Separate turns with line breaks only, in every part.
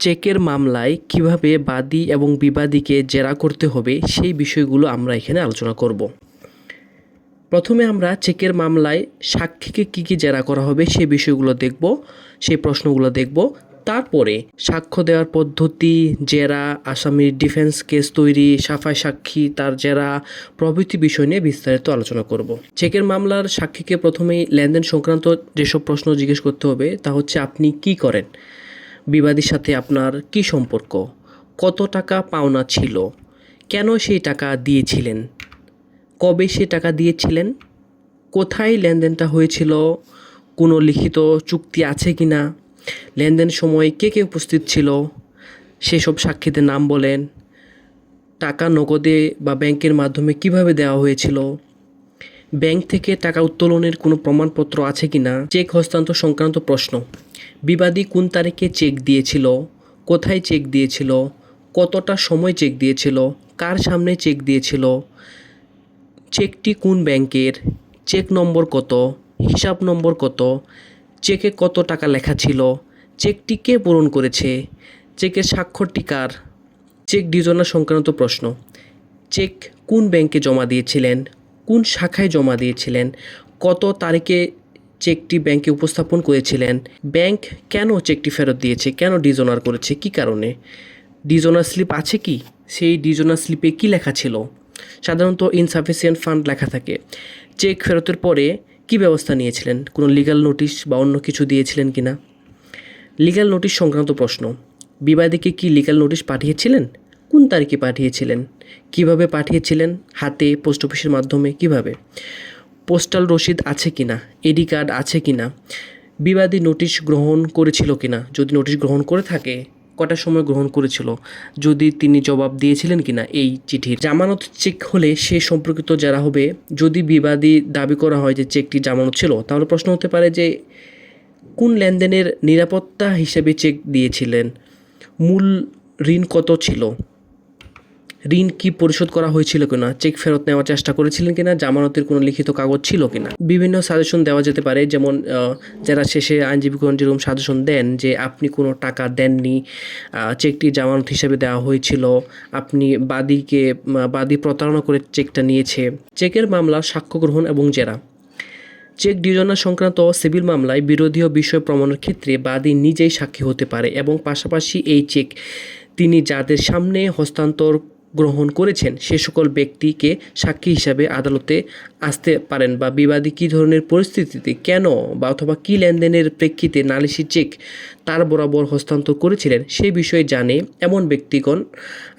চেকের মামলায় কিভাবে বাদী এবং বিবাদীকে জেরা করতে হবে সেই বিষয়গুলো আমরা এখানে আলোচনা করব। প্রথমে আমরা চেকের মামলায় সাক্ষীকে কী জেরা করা হবে সেই বিষয়গুলো দেখব, সেই প্রশ্নগুলো দেখব। তারপরে সাক্ষ্য দেওয়ার পদ্ধতি, জেরা, আসামির ডিফেন্স কেস তৈরি, সাফাই সাক্ষী, তার জেরা প্রভৃতি বিষয় নিয়ে বিস্তারিত আলোচনা করব। চেকের মামলার সাক্ষীকে প্রথমেই লেনদেন সংক্রান্ত যেসব প্রশ্ন জিজ্ঞেস করতে হবে তা হচ্ছে আপনি কি করেন, বিবাদীর সাথে আপনার কি সম্পর্ক, কত টাকা পাওনা ছিল, কেন সেই টাকা দিয়েছিলেন, কবে সে টাকা দিয়েছিলেন, কোথায় লেনদেনটা হয়েছিল, কোনো লিখিত চুক্তি আছে কি না, লেনদেন সময় কে কে উপস্থিত ছিল সেসব সাক্ষীদের নাম বলেন, টাকা নগদে বা ব্যাংকের মাধ্যমে কিভাবে দেওয়া হয়েছিল, ব্যাংক থেকে টাকা উত্তোলনের কোনো প্রমাণপত্র আছে কি না, চেক হস্তান্তর সংক্রান্ত প্রশ্ন, বিবাদী কোন তারিখে চেক দিয়েছিল, কোথায় চেক দিয়েছিল, কতটা সময় চেক দিয়েছিল, কার সামনে চেক দিয়েছিল, চেকটি কোন ব্যাংকের, চেক নম্বর কত, হিসাব নম্বর কত, চেকে কত টাকা লেখা ছিল, চেকটি কে পূরণ করেছে, চেকের স্বাক্ষরটি কার, চেক ডিজনা সংক্রান্ত প্রশ্ন, চেক কোন ব্যাংকে জমা দিয়েছিলেন, কোন শাখায় জমা দিয়েছিলেন, কত তারিখে চেকটি ব্যাংকে উপস্থাপন করেছিলেন, ব্যাংক কেন চেকটি ফেরত দিয়েছে, কেন ডিজনার করেছে, কি কারণে, ডিজনার স্লিপ আছে কি, সেই ডিজনার স্লিপে কি লেখা ছিল, সাধারণত ইনসাফিসিয়েন্ট ফান্ড লেখা থাকে, চেক ফেরতের পরে কি ব্যবস্থা নিয়েছিলেন, কোনো লিগ্যাল নোটিশ বা অন্য কিছু দিয়েছিলেন কিনা। লিগ্যাল নোটিশ সংক্রান্ত প্রশ্ন, বিবাদীকে কি লিগ্যাল নোটিশ পাঠিয়েছিলেন, কোন তারিখে পাঠিয়েছিলেন, কিভাবে পাঠিয়েছিলেন, হাতে, পোস্ট অফিসের মাধ্যমে, কিভাবে, পোস্টাল রসিদ আছে কিনা, এডি কার্ড আছে কিনা, বিবাদী নোটিশ গ্রহণ করেছিল কিনা, যদি নোটিশ গ্রহণ করে থাকে কটার সময় গ্রহণ করেছিল, যদি তিনি জবাব দিয়েছিলেন কিনা এই চিঠির। জামানত চেক হলে সে সম্পর্কিত যারা হবে, যদি বিবাদী দাবি করা হয় যে চেকটি জামানত ছিল, তাহলে প্রশ্ন হতে পারে যে কোন লেনদেনের নিরাপত্তা হিসেবে চেক দিয়েছিলেন, মূল ঋণ কত ছিল, ঋণ কি পরিশোধ করা হয়েছিল কিনা, চেক ফেরত নেওয়ার চেষ্টা করেছিলেন কিনা, জামানতের কোনো লিখিত কাগজ ছিল কিনা। বিভিন্ন সাজেশন দেওয়া যেতে পারে, যেমন যারা শেষে আইনজীবীগণ যেরকম সাজেশন দেন যে আপনি কোনো টাকা দেননি, চেকটি জামানত হিসেবে দেওয়া হয়েছিল, আপনি বাদী প্রতারণা করে চেকটা নিয়েছে। চেকের মামলা সাক্ষ্য গ্রহণ এবং জেরা। চেক ডিজনা সংক্রান্ত সিভিল মামলায় বিরোধীয় বিষয় প্রমাণের ক্ষেত্রে বাদী নিজেই সাক্ষী হতে পারে এবং পাশাপাশি এই চেক তিনি যাদের সামনে হস্তান্তর গ্রহণ করেছেন সে সকল ব্যক্তিকে সাক্ষী হিসাবে আদালতে আসতে পারেন, বা বিবাদী কী ধরনের পরিস্থিতিতে কেন বা অথবা কী লেনদেনের প্রেক্ষিতে নালিশি চেক তার বরাবর হস্তান্তর করেছিলেন সেই বিষয়ে জানে এমন ব্যক্তিগণ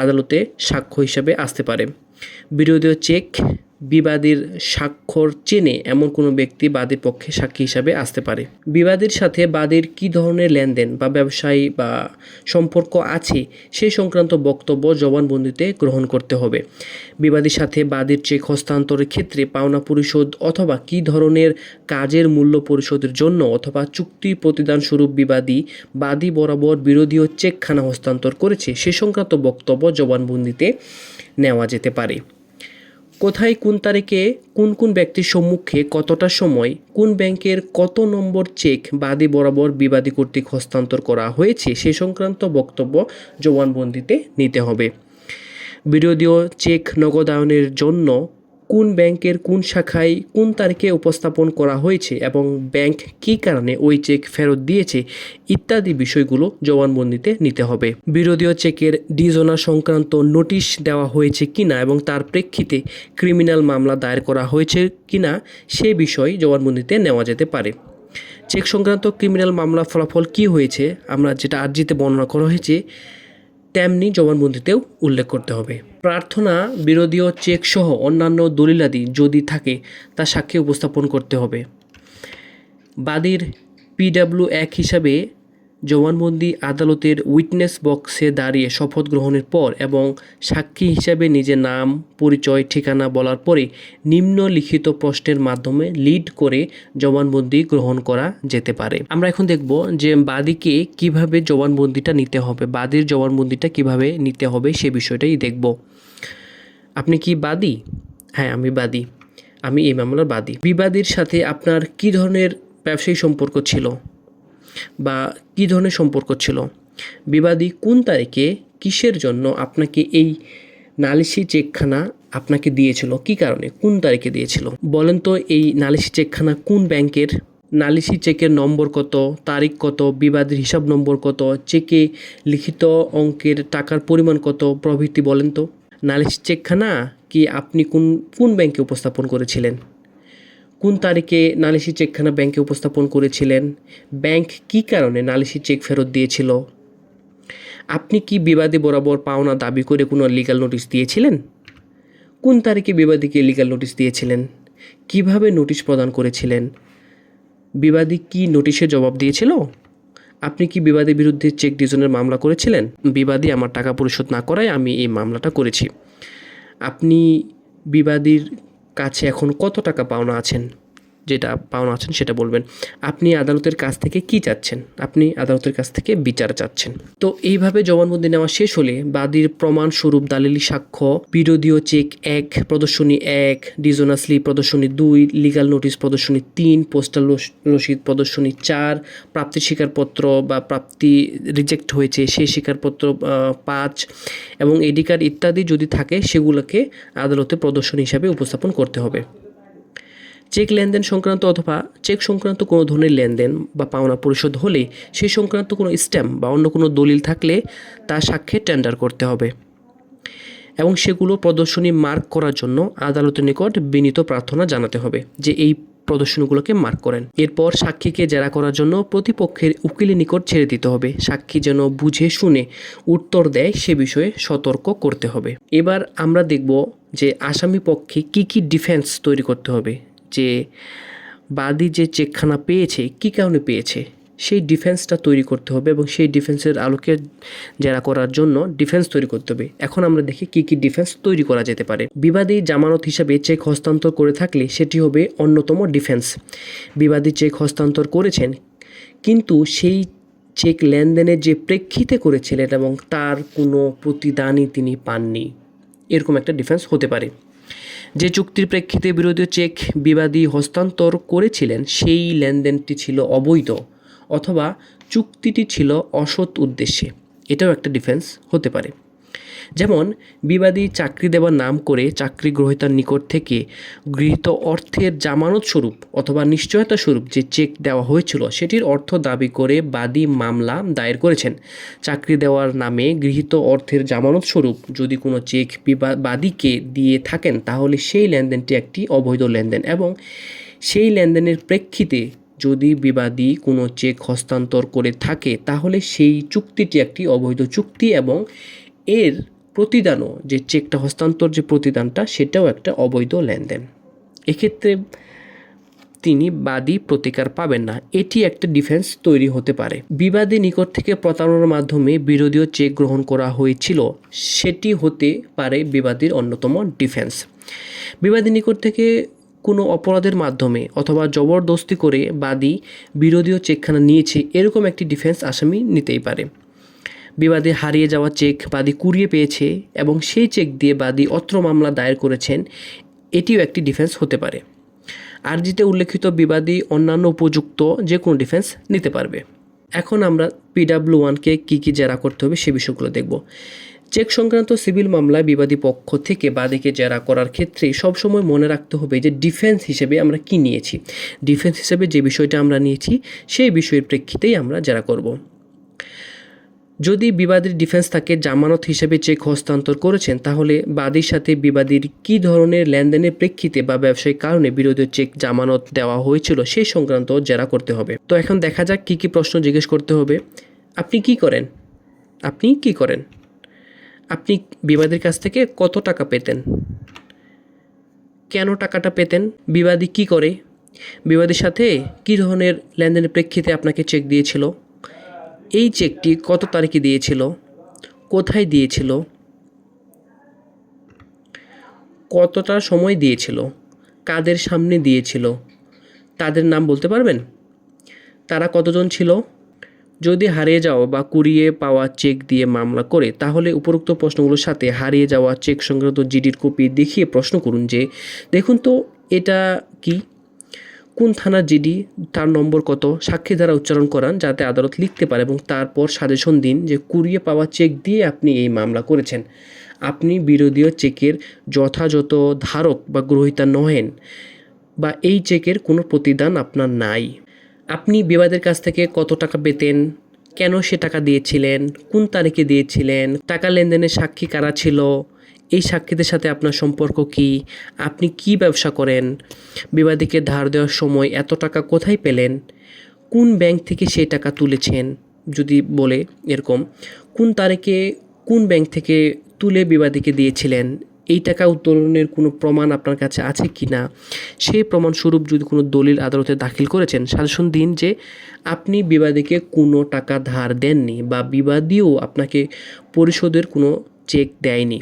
আদালতে সাক্ষ্য হিসাবে আসতে পারে। বিরোধীয় চেক বিবাদীর স্বাক্ষর চেনে এমন কোনো ব্যক্তি বাদীর পক্ষে সাক্ষী হিসাবে আসতে পারে। বিবাদীর সাথে বাদীর কী ধরনের লেনদেন বা ব্যবসায়ী বা সম্পর্ক আছে সেই সংক্রান্ত বক্তব্য জবানবন্দিতে গ্রহণ করতে হবে। বিবাদীর সাথে বাদীর চেক হস্তান্তরের ক্ষেত্রে পাওনা পরিশোধ অথবা কী ধরনের কাজের মূল্য পরিশোধের জন্য অথবা চুক্তি প্রতিদান স্বরূপ বাদী বরাবর বিরোধীয় চেকখানা হস্তান্তর করেছে সে সংক্রান্ত বক্তব্য জবানবন্দিতে নেওয়া যেতে পারে। কোথায় কোন তারিখে কোন কোন ব্যক্তির সম্মুখে কতটা সময় কোন ব্যাংকের কত নম্বর চেক বাদী বরাবর বিবাদী কর্তৃক হস্তান্তর করা হয়েছে সে সংক্রান্ত বক্তব্য জবানবন্দিতে নিতে হবে। বিরোধীয় চেক নগদায়নের জন্য কোন ব্যাংকের কোন শাখায় কোন তারিখে উপস্থাপন করা হয়েছে এবং ব্যাংক কী কারণে ওই চেক ফেরত দিয়েছে ইত্যাদি বিষয়গুলো জবানবন্দিতে নিতে হবে। বিরোধীয় চেকের ডিজনা সংক্রান্ত নোটিশ দেওয়া হয়েছে কিনা এবং তার প্রেক্ষিতে ক্রিমিনাল মামলা দায়ের করা হয়েছে কিনা সে বিষয় জবানবন্দিতে নেওয়া যেতে পারে। চেক সংক্রান্ত ক্রিমিনাল মামলা ফলাফল কী হয়েছে আমরা যেটা আর্জিতে বর্ণনা করা হয়েছে তেমনি জবানবন্দিতেও উল্লেখ করতে হবে। প্রার্থনা বিরোধীয় চেক সহ অন্যান্য দলিলাদি যদি থাকে তা সাক্ষ্যে উপস্থাপন করতে হবে। বাদীর PW1 হিসাবে জবানবন্দি আদালতের উইটনেস বক্সে দাঁড়িয়ে শপথ গ্রহণের পর এবং সাক্ষী হিসাবে নিজের নাম, পরিচয়, ঠিকানা বলার পরে নিম্নলিখিত প্রশ্নের মাধ্যমে লিড করে জবানবন্দি গ্রহণ করা যেতে পারে। আমরা এখন দেখব যে বাদীকে কিভাবে জবানবন্দিটা নিতে হবে, বাদীর জবানবন্দিটা কিভাবে নিতে হবে সে বিষয়টাই দেখব। আপনি কি বাদী? হ্যাঁ, আমি বাদী, আমি এই মামলার বাদী। বিবাদীর সাথে আপনার কী ধরনের ব্যবসায়ী সম্পর্ক ছিল বা কী ধরনের সম্পর্ক ছিল, বিবাদী কোন তারিখে কিসের জন্য আপনাকে এই নালিশি চেকখানা আপনাকে দিয়েছিল, কী কারণে, কোন তারিখে দিয়েছিল বলেন তো। এই নালিশি চেকখানা কোন ব্যাংকের, নালিশি চেকের নম্বর কত, তারিখ কত, বিবাদীর হিসাব নম্বর কত, চেকে লিখিত অঙ্কের টাকার পরিমাণ কত প্রভৃতি বলেন তো। নালিশি চেকখানা কি আপনি কোন কোন ব্যাংকে উপস্থাপন করেছিলেন, কোন তারিখে নালিশি চেকখানা ব্যাংকে উপস্থাপন করেছিলেন, ব্যাংক কী কারণে নালিশি চেক ফেরত দিয়েছিল, আপনি কি বিবাদী বরাবর পাওনা দাবি করে কোনো লিগ্যাল নোটিশ দিয়েছিলেন, কোন তারিখে বিবাদীকে লিগ্যাল নোটিশ দিয়েছিলেন, কিভাবে নোটিশ প্রদান করেছিলেন, বিবাদী কি নোটিশে জবাব দিয়েছিল, আপনি কি বিবাদীর বিরুদ্ধে চেক ডিভিশনের মামলা করেছিলেন, বিবাদী আমার টাকা পরিশোধ না করায় আমি এই মামলাটা করেছি। আপনি বিবাদীর কাছে এখন কত টাকা পাওনা আছেন, যেটা পাওনা আছেন সেটা বলবেন। আপনি আদালতের কাছ থেকে কি চাচ্ছেন, আপনি আদালতের কাছ থেকে বিচার চাচ্ছেন। তো এইভাবে জবানবন্দি নেওয়া শেষ হলে বাদীর প্রমাণস্বরূপ দালিলি সাক্ষ্য, বিরোধীয় চেক 1 প্রদর্শনী 1, ডিজোনা স্লিপ প্রদর্শনী 2, লিগ্যাল নোটিশ প্রদর্শনী 3, পোস্টাল রসিদ প্রদর্শনী 4, প্রাপ্তির স্বীকারপত্র বা প্রাপ্তি রিজেক্ট হয়েছে সেই স্বীকারপত্র 5 এবং এডি কার্ড ইত্যাদি যদি থাকে সেগুলোকে আদালতে প্রদর্শন হিসাবে উপস্থাপন করতে হবে। চেক লেনদেন সংক্রান্ত অথবা চেক সংক্রান্ত কোনো ধরনের লেনদেন বা পাওনা পরিশোধ হলে সেই সংক্রান্ত কোনো স্ট্যাম্প বা অন্য কোনো দলিল থাকলে তা সাক্ষ্যে টেন্ডার করতে হবে এবং সেগুলো প্রদর্শনী মার্ক করার জন্য আদালতের নিকট বিনীত প্রার্থনা জানাতে হবে যে এই প্রদর্শনীগুলোকে মার্ক করেন। এরপর সাক্ষীকে জেরা করার জন্য প্রতিপক্ষের উকিলের নিকট ছেড়ে দিতে হবে। সাক্ষী যেন বুঝে শুনে উত্তর দেয় সে বিষয়ে সতর্ক করতে হবে। এবার আমরা দেখব যে আসামি পক্ষে কী কী ডিফেন্স তৈরি করতে হবে, যে বাদী যে চেকখানা পেয়েছে কী কারণে পেয়েছে সেই ডিফেন্সটা তৈরি করতে হবে এবং সেই ডিফেন্সের আলোকে জেরা করার জন্য ডিফেন্স তৈরি করতে হবে। এখন আমরা দেখি কী কী ডিফেন্স তৈরি করা যেতে পারে। বিবাদী জামানত হিসাবে চেক হস্তান্তর করে থাকলে সেটি হবে অন্যতম ডিফেন্স। বিবাদী চেক হস্তান্তর করেছেন কিন্তু সেই চেক লেনদেনের যে প্রেক্ষিতে করেছিলেন এবং তার কোনো প্রতিদানই তিনি পাননি, এরকম একটা ডিফেন্স হতে পারে। যে চুক্তির প্রেক্ষিতে বিরোধী চেক বিবাদী হস্তান্তর করেছিলেন সেই লেনদেনটি ছিল অবৈধ অথবা চুক্তিটি ছিল অসৎ উদ্দেশ্যে, এটাও একটা ডিফেন্স হতে পারে। যেমন বিবাদী চাকরি দেওয়ার নাম করে চাকরি গ্রহীতার নিকট থেকে গৃহীত অর্থের জামানত স্বরূপ অথবা নিশ্চয়তা স্বরূপ যে চেক দেওয়া হয়েছিল সেটির অর্থ দাবি করে বাদী মামলা দায়ের করেছেন। চাকরি দেওয়ার নামে গৃহীত অর্থের জামানত স্বরূপ যদি কোনো চেক বাদীকে দিয়ে থাকেন তাহলে সেই লেনদেনটি একটি অবৈধ লেনদেন এবং সেই লেনদেনের প্রেক্ষিতে যদি বিবাদী কোনো চেক হস্তান্তর করে থাকে তাহলে সেই চুক্তিটি একটি অবৈধ চুক্তি এবং এর প্রতিদানও যে চেকটা হস্তান্তর যে প্রতিদানটা সেটাও একটা অবৈধ লেনদেন। এক্ষেত্রে তিনি বাদী প্রতিকার পাবেন না, এটি একটা ডিফেন্স তৈরি হতে পারে। বিবাদী নিকট থেকে প্রতারণার মাধ্যমে বিরোধীয় চেক গ্রহণ করা হয়েছিল সেটি হতে পারে বিবাদীর অন্যতম ডিফেন্স। বিবাদী নিকট থেকে কোনো অপরাধের মাধ্যমে অথবা জবরদস্তি করে বাদী বিরোধীয় চেকখানা নিয়েছে এরকম একটি ডিফেন্স আসামি নিতেই পারে। বিবাদী হারিয়ে যাওয়া চেক বাদী কুড়িয়ে পেয়েছে এবং সেই চেক দিয়ে বাদী অত্র মামলা দায়ের করেছেন, এটিও একটি ডিফেন্স হতে পারে। আরজিতে উল্লেখিত বিবাদী অন্যান্য উপযুক্ত যে কোনো ডিফেন্স নিতে পারবে। এখন আমরা PW1কে কী কী জেরা করতে হবে সে বিষয়গুলো দেখব। চেক সংক্রান্ত সিভিল মামলায় বিবাদী পক্ষ থেকে বাদীকে জেরা করার ক্ষেত্রে সবসময় মনে রাখতে হবে যে ডিফেন্স হিসেবে আমরা কি নিয়েছি। ডিফেন্স হিসেবে যে বিষয়টা আমরা নিয়েছি সেই বিষয়ের প্রেক্ষিতেই আমরা জেরা করব। যদি বিবাদীর ডিফেন্স থাকে জামানত হিসেবে চেক হস্তান্তর করেছেন তাহলে বাদীর সাথে বিবাদীর কী ধরনের লেনদেনের প্রেক্ষিতে বা ব্যবসায়িক কারণে বিরোধী চেক জামানত দেওয়া হয়েছিল সেই সংক্রান্ত জেরা করতে হবে। তো এখন দেখা যাক কী কী প্রশ্ন জিজ্ঞেস করতে হবে। আপনি কি করেন, আপনি কি করেন, আপনি বিবাদীর কাছ থেকে কত টাকা পেতেন, কেন টাকাটা পেতেন, বিবাদী কি করে, বিবাদীর সাথে কী ধরনের লেনদেনের প্রেক্ষিতে আপনাকে চেক দিয়েছিল, এই চেকটি কত তারিখে দিয়েছিল, কোথায় দিয়েছিল, কতটা সময় দিয়েছিল, কাদের সামনে দিয়েছিল, তাদের নাম বলতে পারবেন, তারা কতজন ছিল। যদি হারিয়ে যাওয়া বা কুড়িয়ে পাওয়া চেক দিয়ে মামলা করে তাহলে উপরোক্ত প্রশ্নগুলোর সাথে হারিয়ে যাওয়া চেক সংক্রান্ত জিডির কপি দেখিয়ে প্রশ্ন করুন যে দেখুন তো এটা কি, কোন থানার জিডি, তার নম্বর কত, সাক্ষী দ্বারা উচ্চারণ করান যাতে আদালত লিখতে পারে, এবং তারপর সাজেশন দিন যে কুড়িয়ে পাওয়া চেক দিয়ে আপনি এই মামলা করেছেন। আপনি বিরোধীয় চেকের যথাযথ ধারক বা গ্রহীতা নহেন, বা এই চেকের কোনো প্রতিদান আপনার নাই। আপনি বিবাদের কাছ থেকে কত টাকা পেতেন, কেন সে টাকা দিয়েছিলেন, কোন তারিখে দিয়েছিলেন, টাকা লেনদেনের সাক্ষী কারা ছিল, এই সাক্ষীদের সাথে আপনার সম্পর্ক কী, আপনি কি ব্যবসা করেন, বিবাদীকে ধার দেওয়ার সময় এত টাকা কোথায় পেলেন, কোন ব্যাংক থেকে সেই টাকা তুলেছেন, যদি বলে এরকম কোন তারিখে কোন ব্যাংক থেকে তুলে বিবাদীকে দিয়েছিলেন, এই টাকা উত্তোলনের কোনো প্রমাণ আপনার কাছে আছে কি না, সেই প্রমাণস্বরূপ যদি কোনো দলিল আদালতে দাখিল করেছেন, সাজেশন দিন যে আপনি বিবাদীকে কোনো টাকা ধার দেননি বা বিবাদীও আপনাকে পরিশোধের কোনো চেক দেয়নি।